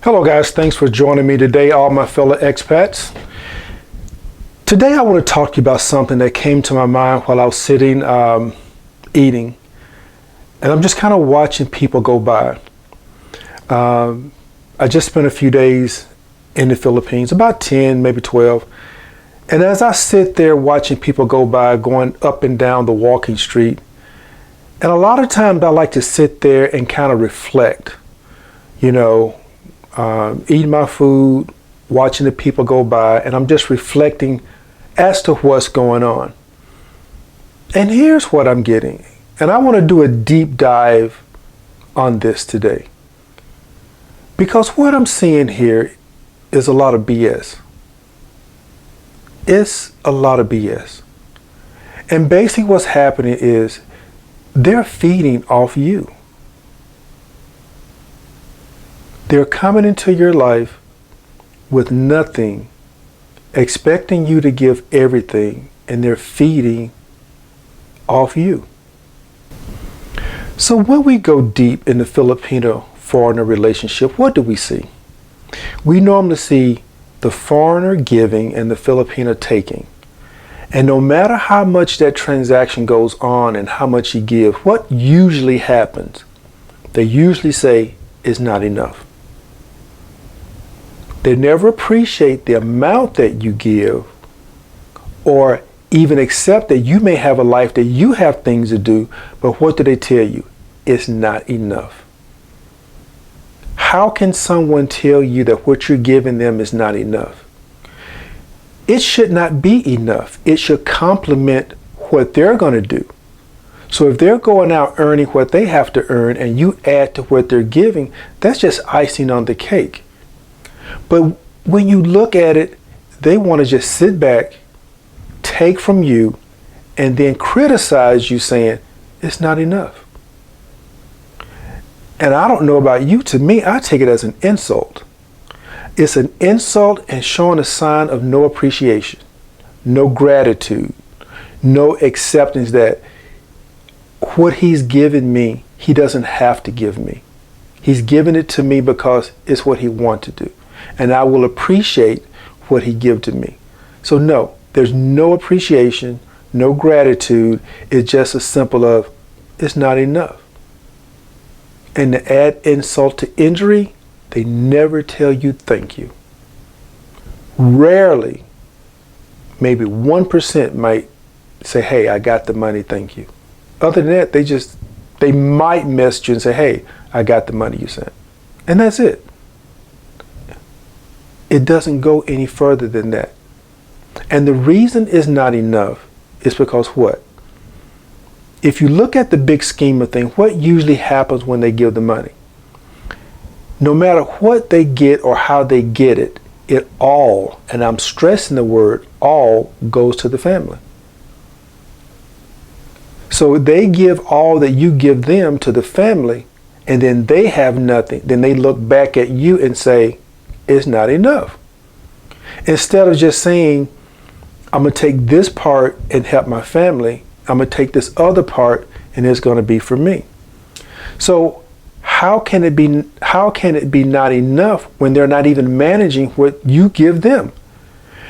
Hello guys, thanks for joining me today, all my fellow expats. Today I want to talk to you about something that came to my mind while I was sitting eating, and I'm just kind of watching people go by. I just spent a few days in the Philippines, about 10, maybe 12, and as I sit there watching people go by, going up and down the walking street, and a lot of times I like to sit there and kind of reflect, eating my food, watching the people go by, and I'm just reflecting as to what's going on. And here's what I'm getting, and I want to do a deep dive on this today, because what I'm seeing here is a lot of BS. It's a lot of BS. And basically what's happening is they're feeding off you. They're coming into your life with nothing, expecting you to give everything, and they're feeding off you. So when we go deep in the Filipino-foreigner relationship, what do we see? We normally see the foreigner giving and the Filipino taking. And no matter how much that transaction goes on and how much you give, what usually happens? They usually say it's not enough. They never appreciate the amount that you give or even accept that you may have a life, that you have things to do, but what do they tell you? It's not enough. How can someone tell you that what you're giving them is not enough? It should not be enough. It should complement what they're going to do. So if they're going out earning what they have to earn and you add to what they're giving, that's just icing on the cake. But when you look at it, they want to just sit back, take from you, and then criticize you saying, it's not enough. And I don't know about you, to me, I take it as an insult. It's an insult and showing a sign of no appreciation, no gratitude, no acceptance that what he's given me, he doesn't have to give me. He's given it to me because it's what he wants to do. And I will appreciate what he gives to me. So no, there's no appreciation, no gratitude. It's just as simple of, it's not enough. And to add insult to injury, they never tell you thank you. Rarely, maybe 1% might say, hey, I got the money, thank you. Other than that, they might message you and say, hey, I got the money you sent. And that's it. It doesn't go any further than that. And the reason it's not enough is because what? If you look at the big scheme of things, what usually happens when they give the money? No matter what they get or how they get it, it all, and I'm stressing the word all, goes to the family. So they give all that you give them to the family, and then they have nothing. Then they look back at you and say, it's not enough. Instead of just saying, I'm going to take this part and help my family, I'm going to take this other part and it's going to be for me. So how can it be not enough when they're not even managing what you give them?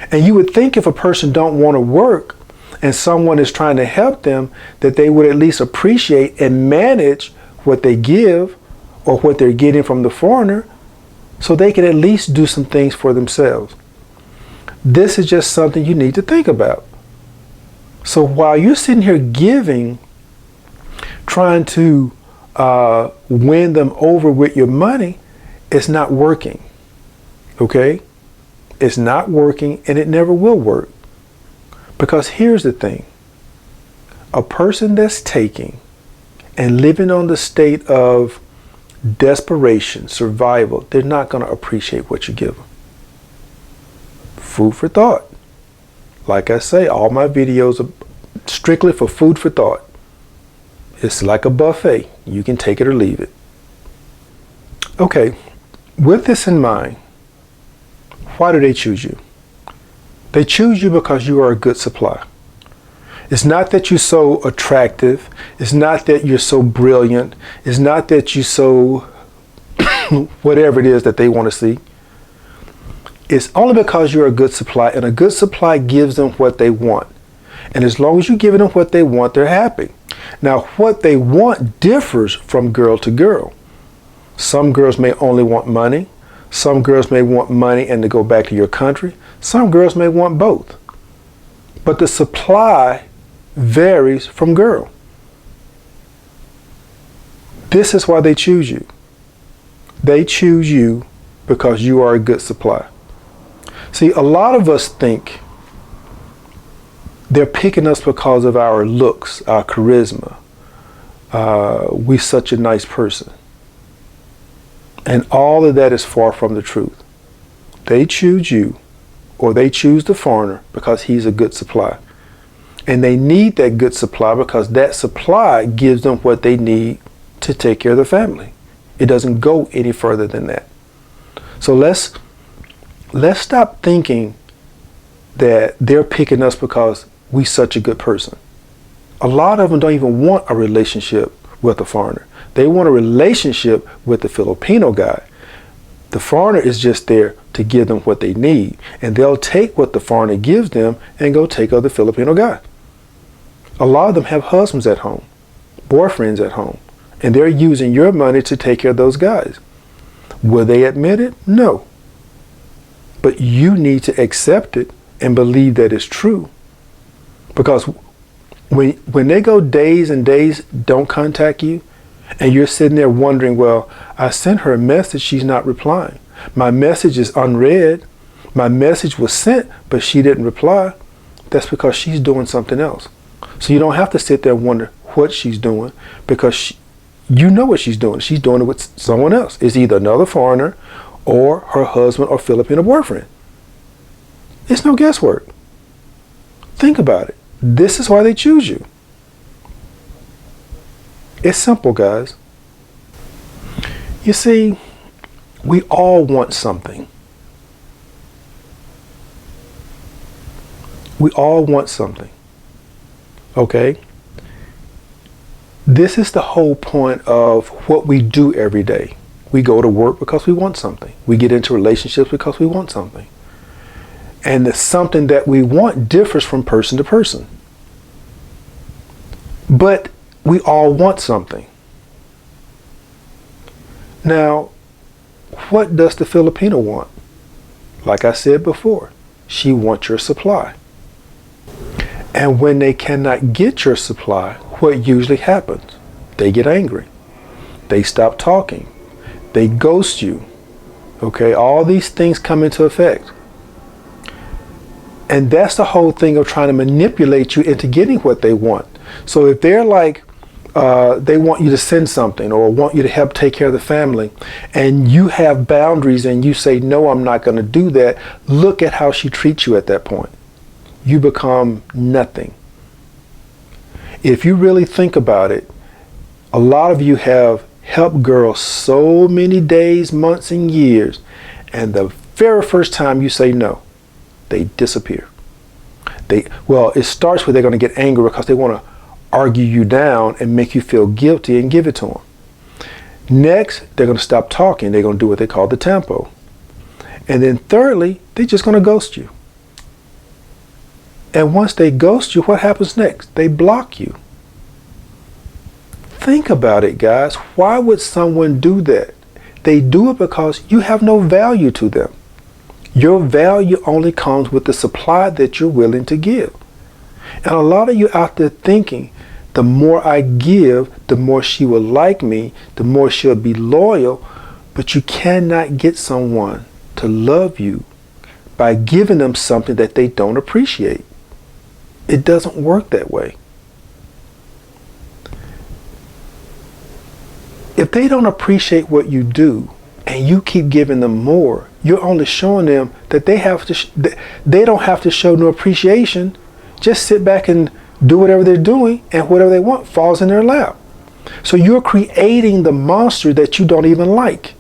And you would think if a person don't want to work and someone is trying to help them, that they would at least appreciate and manage what they give or what they're getting from the foreigner, so they can at least do some things for themselves. This is just something you need to think about. So while you're sitting here giving, trying to win them over with your money, it's not working. Okay? It's not working, and it never will work. Because here's the thing. A person that's taking and living on the state of desperation, survival, they're not going to appreciate what you give them. Food for thought. Like I say, all my videos are strictly for food for thought. It's like a buffet. You can take it or leave it. Okay, with this in mind, why do they choose you? They choose you because you are a good supply. It's not that you're so attractive. It's not that you're so brilliant. It's not that you're so whatever it is that they want to see. It's only because you're a good supply, and a good supply gives them what they want. And as long as you're giving them what they want, they're happy. Now, what they want differs from girl to girl. Some girls may only want money. Some girls may want money and to go back to your country. Some girls may want both. But the supply varies from girl. This is why they choose you. They choose you because you are a good supply. See, a lot of us think they're picking us because of our looks, our charisma. We're such a nice person. And all of that is far from the truth. They choose you, or they choose the foreigner because he's a good supply. And they need that good supply because that supply gives them what they need to take care of the family. It doesn't go any further than that. So let's stop thinking that they're picking us because we're such a good person. A lot of them don't even want a relationship with a foreigner. They want a relationship with the Filipino guy. The foreigner is just there to give them what they need. And they'll take what the foreigner gives them and go take of the Filipino guy. A lot of them have husbands at home, boyfriends at home, and they're using your money to take care of those guys. Will they admit it? No. But you need to accept it and believe that it's true. Because when they go days and days, don't contact you, and you're sitting there wondering, well, I sent her a message, she's not replying. My message is unread. My message was sent, but she didn't reply. That's because she's doing something else. So you don't have to sit there and wonder what she's doing, because you know what she's doing. She's doing it with someone else. It's either another foreigner or her husband or Filipino boyfriend. It's no guesswork. Think about it. This is why they choose you. It's simple, guys. You see, we all want something. We all want something. Okay? This is the whole point of what we do every day. We go to work because we want something. We get into relationships because we want something. And the something that we want differs from person to person. But we all want something. Now, what does the Filipino want? Like I said before, she wants your supply. And when they cannot get your supply, what usually happens? They get angry. They stop talking. They ghost you. Okay, all these things come into effect. And that's the whole thing of trying to manipulate you into getting what they want. So if they're like, they want you to send something or want you to help take care of the family, and you have boundaries and you say, no, I'm not going to do that, look at how she treats you at that point. You become nothing. If you really think about it, a lot of you have helped girls so many days, months, and years, and the very first time you say no, they disappear. It starts with they're going to get angry because they want to argue you down and make you feel guilty and give it to them. Next, they're going to stop talking. They're going to do what they call the tempo. And then thirdly, they're just going to ghost you. And once they ghost you, what happens next? They block you. Think about it, guys. Why would someone do that? They do it because you have no value to them. Your value only comes with the supply that you're willing to give. And a lot of you out there thinking, the more I give, the more she will like me, the more she'll be loyal. But you cannot get someone to love you by giving them something that they don't appreciate. It doesn't work that way. If they don't appreciate what you do and you keep giving them more, you're only showing them that they don't have to show no appreciation. Just sit back and do whatever they're doing, and whatever they want falls in their lap. So you're creating the monster that you don't even like.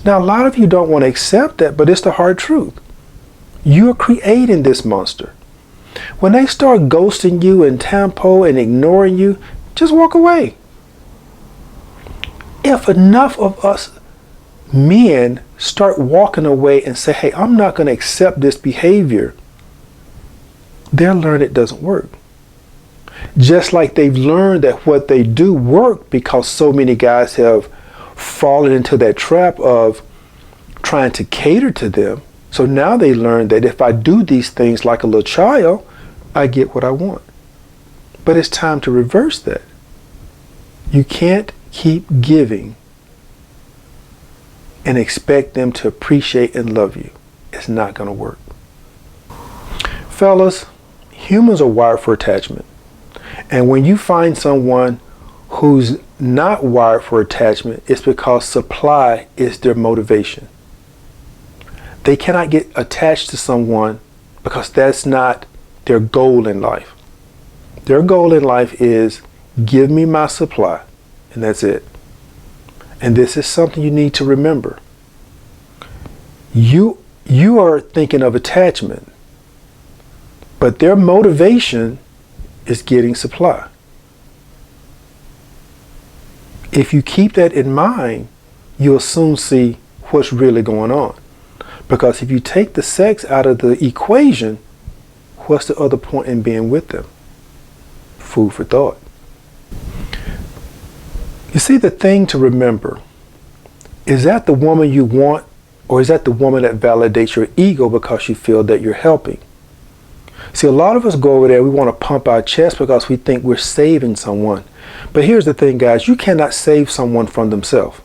Now, a lot of you don't want to accept that, but it's the hard truth. You're creating this monster. When they start ghosting you and tempo and ignoring you, just walk away. If enough of us men start walking away and say, hey, I'm not going to accept this behavior, they'll learn it doesn't work. Just like they've learned that what they do work because so many guys have fallen into that trap of trying to cater to them. So now they learn that if I do these things like a little child, I get what I want. But it's time to reverse that. You can't keep giving and expect them to appreciate and love you. It's not going to work. Fellas, humans are wired for attachment. And when you find someone who's not wired for attachment, it's because supply is their motivation. They cannot get attached to someone because that's not their goal in life. Their goal in life is give me my supply, and that's it. And this is something you need to remember. You are thinking of attachment, but their motivation is getting supply. If you keep that in mind, you'll soon see what's really going on. Because if you take the sex out of the equation, what's the other point in being with them? Food for thought. You see, the thing to remember, is that the woman you want, or is that the woman that validates your ego because you feel that you're helping? See, a lot of us go over there, we want to pump our chest because we think we're saving someone. But here's the thing, guys, you cannot save someone from themselves.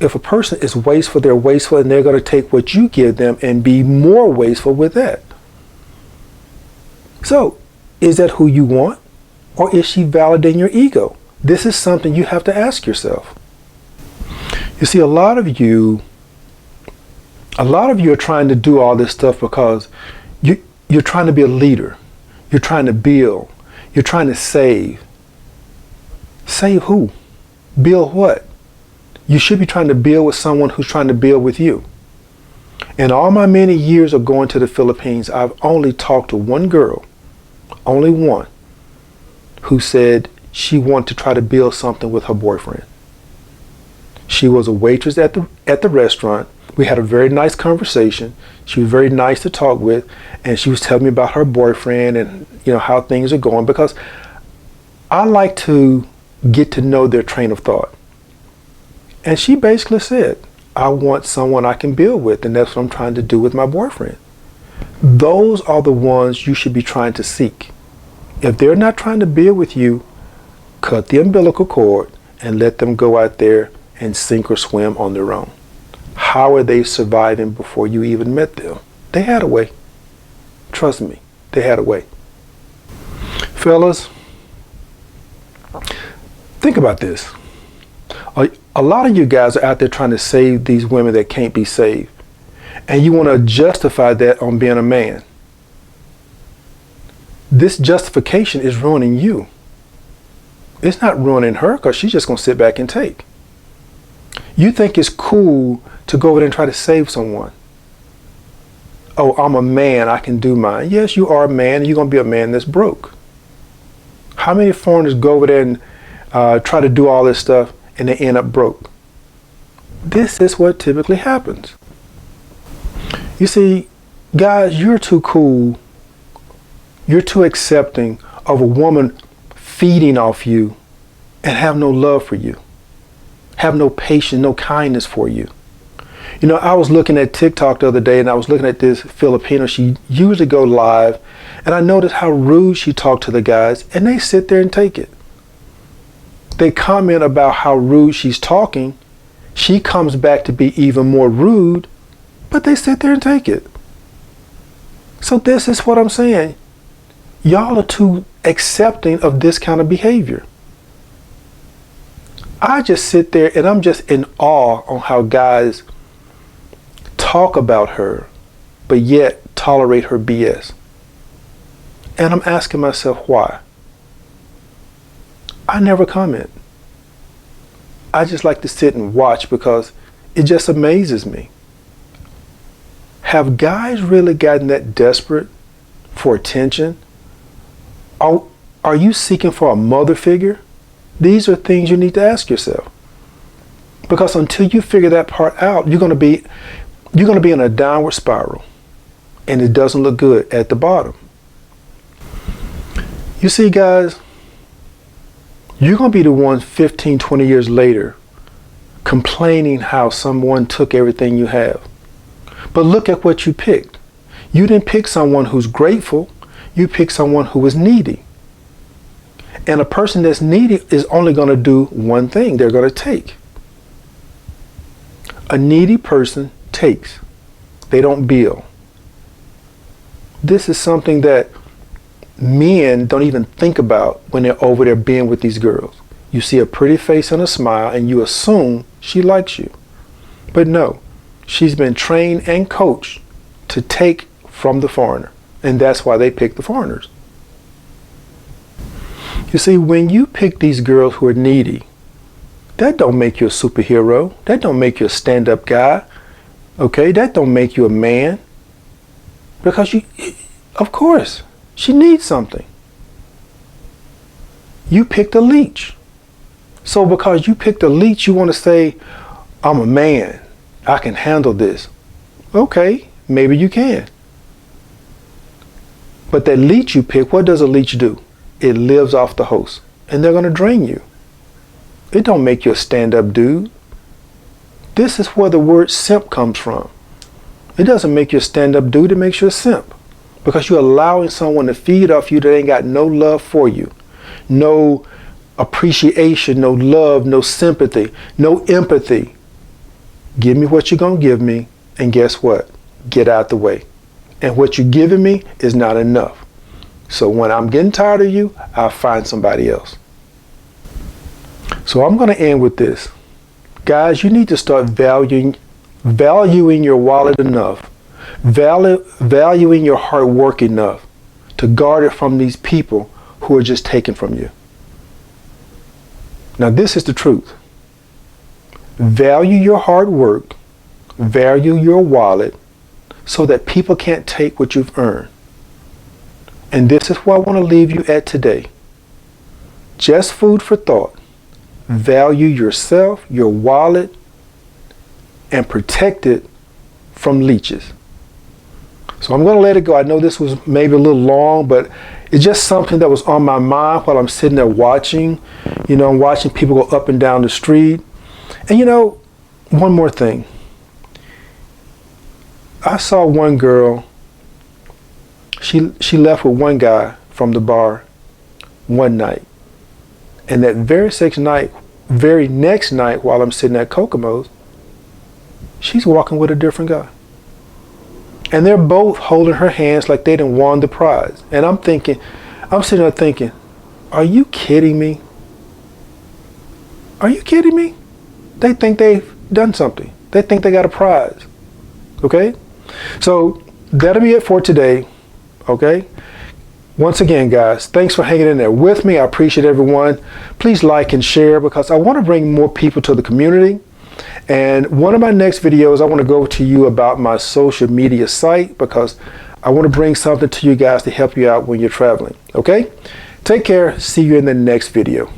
If a person is wasteful, they're wasteful, and they're going to take what you give them and be more wasteful with that. So, is that who you want? Or is she validating your ego? This is something you have to ask yourself. You see, a lot of you are trying to do all this stuff because you're trying to be a leader. You're trying to build. You're trying to save. Save who? Build what? You should be trying to build with someone who's trying to build with you. In all my many years of going to the Philippines, I've only talked to one girl, only one, who said she wanted to try to build something with her boyfriend. She was a waitress at the restaurant. We had a very nice conversation. She was very nice to talk with, and she was telling me about her boyfriend and how things are going, because I like to get to know their train of thought. And she basically said, I want someone I can build with, and that's what I'm trying to do with my boyfriend. Those are the ones you should be trying to seek. If they're not trying to build with you, cut the umbilical cord and let them go out there and sink or swim on their own. How are they surviving before you even met them? They had a way. Trust me, they had a way. Fellas, think about this. A lot of you guys are out there trying to save these women that can't be saved. And you want to justify that on being a man. This justification is ruining you. It's not ruining her because she's just going to sit back and take. You think it's cool to go over there and try to save someone. Oh, I'm a man, I can do mine. Yes, you are a man, and you're going to be a man that's broke. How many foreigners go over there and try to do all this stuff and they end up broke? This is what typically happens. You see, guys, you're too cool. You're too accepting of a woman feeding off you and have no love for you. Have no patience, no kindness for you. I was looking at TikTok the other day, and I was looking at this Filipino. She usually go live, and I noticed how rude she talked to the guys, and they sit there and take it. They comment about how rude she's talking. She comes back to be even more rude, but they sit there and take it. So this is what I'm saying. Y'all are too accepting of this kind of behavior. I just sit there and I'm just in awe on how guys talk about her, but yet tolerate her BS. And I'm asking myself why. I never comment. I just like to sit and watch because it just amazes me. Have guys really gotten that desperate for attention? Are you seeking for a mother figure? These are things you need to ask yourself. Because until you figure that part out, you're going to be in a downward spiral, and it doesn't look good at the bottom. You see, guys, you're going to be the one 15, 20 years later complaining how someone took everything you have. But look at what you picked. You didn't pick someone who's grateful. You picked someone who was needy. And a person that's needy is only going to do one thing. They're going to take. A needy person takes. They don't build. This is something that men don't even think about when they're over there being with these girls. You see a pretty face and a smile and you assume she likes you. But no, she's been trained and coached to take from the foreigner. And that's why they pick the foreigners. You see, when you pick these girls who are needy, that don't make you a superhero. That don't make you a stand-up guy. Okay, that don't make you a man. Because of course, she needs something. You picked a leech. So because you picked a leech, you want to say, I'm a man. I can handle this. Okay, maybe you can. But that leech you pick, what does a leech do? It lives off the host. And they're going to drain you. It don't make you a stand-up dude. This is where the word simp comes from. It doesn't make you a stand-up dude, it makes you a simp. Because you're allowing someone to feed off you that ain't got no love for you. No appreciation, no love, no sympathy, no empathy. Give me what you're going to give me, and guess what? Get out the way. And what you're giving me is not enough. So when I'm getting tired of you, I'll find somebody else. So I'm going to end with this. Guys, you need to start valuing your wallet enough, valuing your hard work enough to guard it from these people who are just taking from you. Now this is the truth. Value your hard work, value your wallet, so that people can't take what you've earned. And this is what I want to leave you at today. Just food for thought. Value yourself, your wallet, and protect it from leeches. So I'm going to let it go. I know this was maybe a little long, but it's just something that was on my mind while I'm sitting there watching. I'm watching people go up and down the street. And one more thing. I saw one girl, she left with one guy from the bar one night. And that very next night while I'm sitting at Kokomo's, she's walking with a different guy. And they're both holding her hands like they done won the prize. And I'm sitting there thinking, are you kidding me? Are you kidding me? They think they've done something. They think they got a prize. Okay? So that'll be it for today. Okay? Once again, guys, thanks for hanging in there with me. I appreciate everyone. Please like and share because I want to bring more people to the community. And one of my next videos, I want to go to you about my social media site because I want to bring something to you guys to help you out when you're traveling. Okay? Take care. See you in the next video.